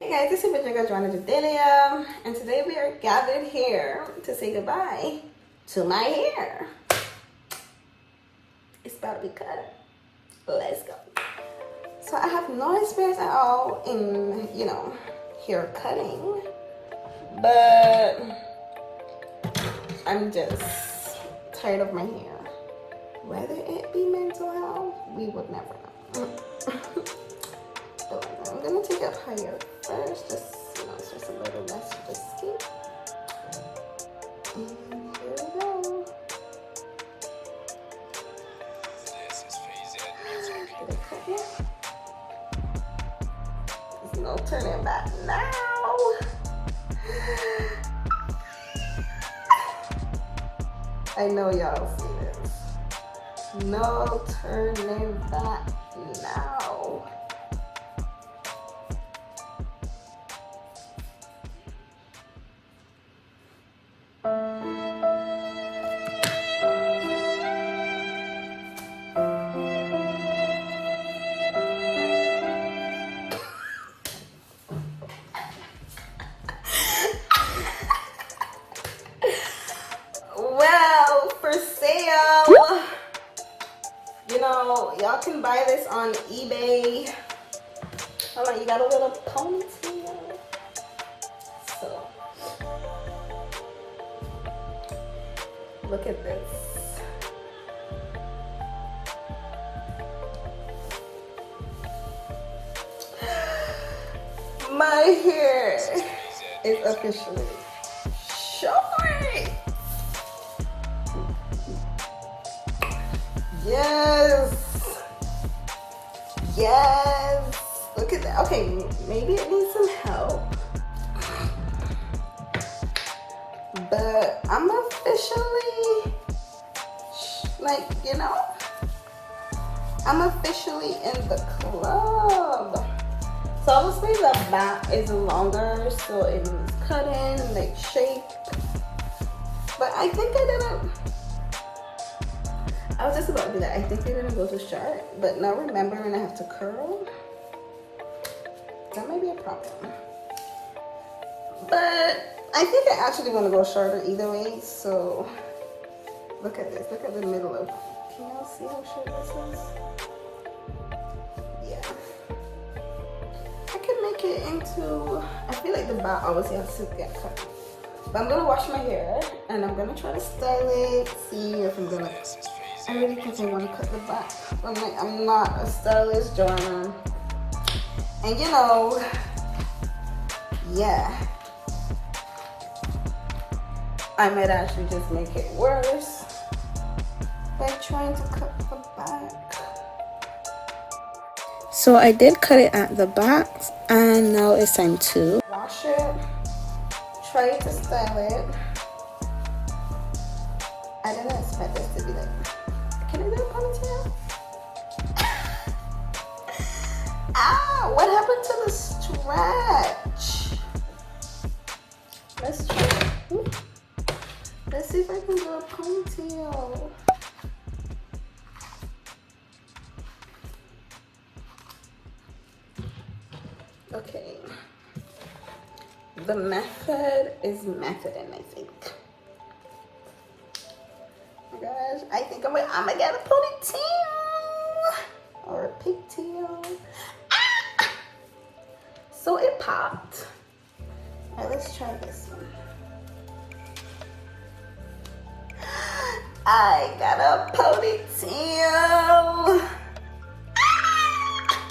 Hey guys, this is your girl Joanna Jadelia, and today we are gathered here to say goodbye to my hair. It's about to be cut. Let's go. So I have no experience at all in, hair cutting, but I'm just tired of my hair. Whether it be mental health, we would never know. So I'm gonna take up higher first, just it's just a little less risky. And here we go. Did it cut yet? There's no turning back now. I know y'all see this. No turning back now. Well, for sale, y'all can buy this on eBay. Hold on, you got a little ponytail. So, look at this. My hair is officially short. Yes, look at that. Okay, maybe it needs some help, but I'm officially I'm officially in the club. So obviously the back is longer, so it needs cutting, like shape, but I think I was just about to do that. I think they're gonna go too short, but now remembering I have to curl, that might be a problem. But I think I actually want to go shorter either way. So look at this. Look at the middle of. Can y'all see how short this is? Yeah. I could make it into. I feel like the back obviously has to get cut. But I'm gonna wash my hair and I'm gonna try to style it. See if I'm gonna. I really think I want to cut the back. I'm not a stylist, Joanna. And yeah. I might actually just make it worse by trying to cut the back. So I did cut it at the back, and now it's time to wash it, try to style it. I didn't expect this to be like. Can I do a ponytail? Ah, what happened to the stretch? Let's try. Let's see if I can do a ponytail. Okay. The method is methoding, I think. Gosh, I think I'm gonna get a ponytail or a pigtail. Ah! So it popped. All right, let's try this one. I got a ponytail. Ah!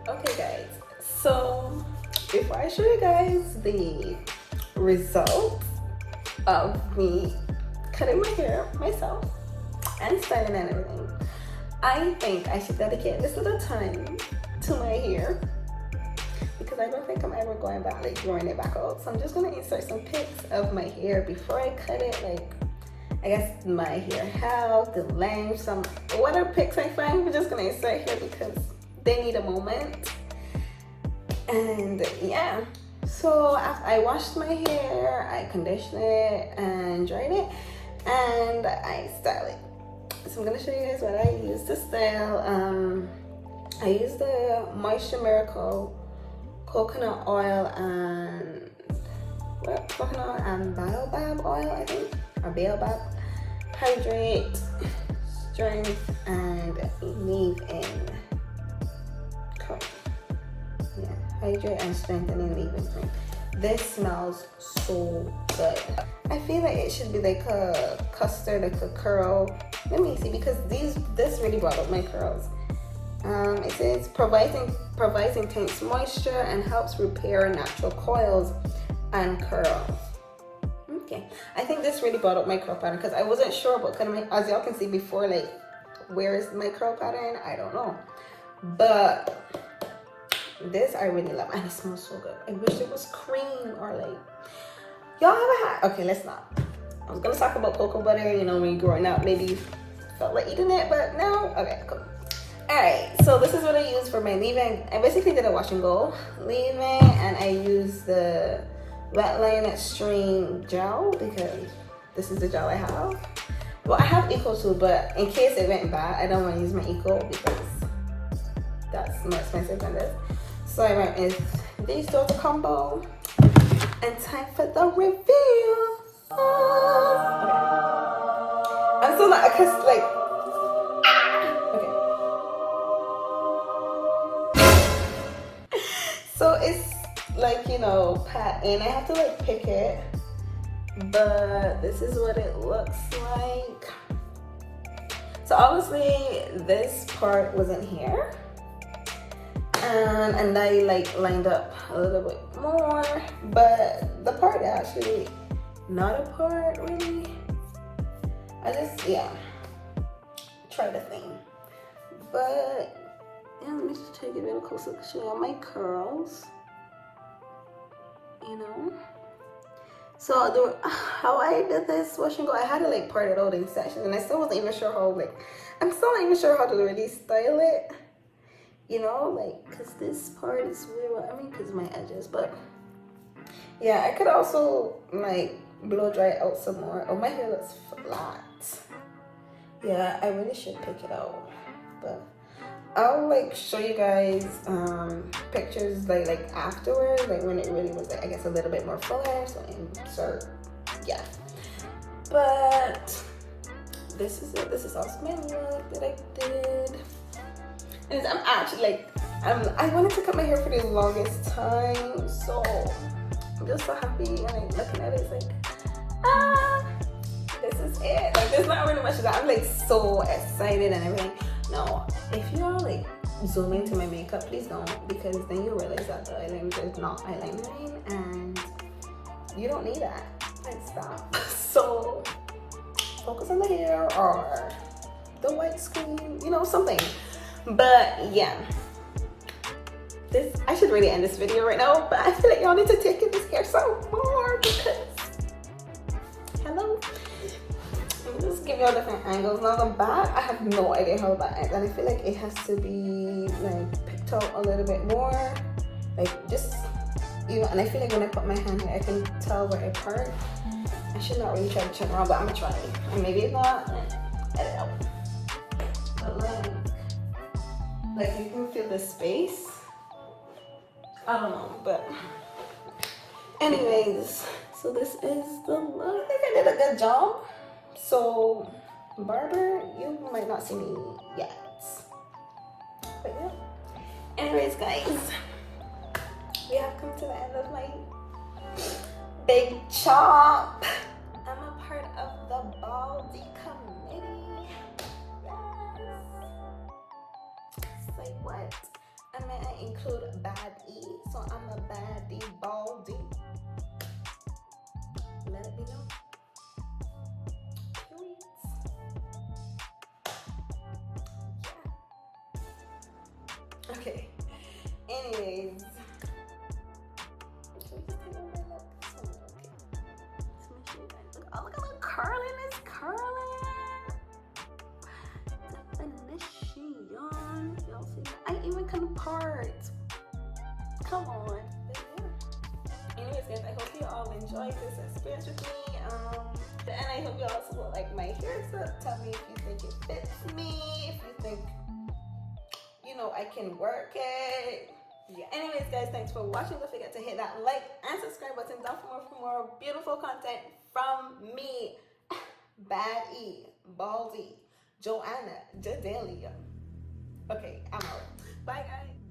Okay, guys. So before I show you guys the results of me cutting my hair myself and styling and everything, I think I should dedicate this little time to my hair because I don't think I'm ever going back, growing it back out. So I'm just gonna insert some pics of my hair before I cut it, I guess my hair health, the length, some whatever pics I find, we're just gonna insert here because they need a moment. And yeah. So after I washed my hair, I conditioned it and dried it, and I style it. So I'm gonna show you guys what I use to style. I use the Moisture Miracle coconut oil and coconut and baobab oil, I think, or baobab. Hydrate, strength, and leave-in. Cool. Yeah, hydrate and strengthening leave-in cream. This smells so good. I feel like it should be like a custard, like a curl. Let me see, because this really brought up my curls. It says providing intense moisture and helps repair natural coils and curls. Okay, I think this really brought up my curl pattern because I wasn't sure what kind of, as y'all can see before, like where is my curl pattern? I don't know, but this I really love and it smells so good. I wish it was cream or like, y'all ever had, okay, let's not. I was gonna talk about cocoa butter, you know, when you're growing up, maybe you felt like eating it, but no, okay, cool. Alright, so this is what I use for my leave-in. I basically did a wash and go leave-in, and I used the Wetline Extreme gel because this is the gel I have. Well, I have Eco too, but in case it went bad, I don't want to use my Eco because that's more expensive than this. So I went with these two combo, and time for the review. Okay. I'm still not, cause like, so it's like, you know, and I have to like pick it, but this is what it looks like. So obviously this part wasn't here, and I like lined up a little bit more, but the part actually not a part really. I just, yeah, try the thing, but yeah, let me just try to get a little closer to show you my curls, you know. So how I did this wash and go, I had to like part it out in sections, and I still wasn't even sure how, like, I'm still not even sure how to really style it, you know, like, because this part is weird, I mean, because of my edges, but yeah, I could also like blow dry it out some more. Oh, my hair looks flat. Yeah, I really should pick it out, but I'll like show you guys pictures like afterwards, like when it really was like, I guess, a little bit more fuller, so insert, yeah. But this is it. This is also my look that I did, and I'm actually like, I wanted to cut my hair for the longest time, so I'm just so happy, and like looking at it, it's like, this is it. Like, there's not really much of that. I'm like so excited and everything. No, if y'all like zoom into my makeup, please don't, because then you realize that the eyeliner is not eyelinering, and you don't need that. Like, stop. So focus on the hair or the white screen, you know, something. But yeah, this, I should really end this video right now, but I feel like y'all need to take in this hair some more because, hello. Let me just give y'all different angles. Now the back, I have no idea how that ends, and I feel like it has to be like picked out a little bit more, like just, you know, and I feel like when I put my hand here, I can tell where I part. I should not really try to turn around, but I'm gonna try, and maybe if not, edit out. But like you can feel the space. I don't know, but anyways, so this is the look. I think I did a good job. So barber, you might not see me yet, but yeah. Anyways, guys, we have come to the end of my big chop. I'm a part of the Baldie committee. Yes. Say what? And then I include Baddie, so I'm a Baddie Baldie. Let it be known. Okay. Anyways. Oh, look at the curling, it's curling. Definition. Y'all see that? I even can part. Come on. Anyways, guys, I hope you all enjoyed this experience with me. And I hope you also will like my haircut. Tell me if you think it fits me, if you think, you know, know I can work it. Yeah. Anyways, guys, thanks for watching. Don't forget to hit that like and subscribe button down for more beautiful content from me, Baddie, Baldie, Joanna, Jadelia. Okay, I'm out. Bye, guys.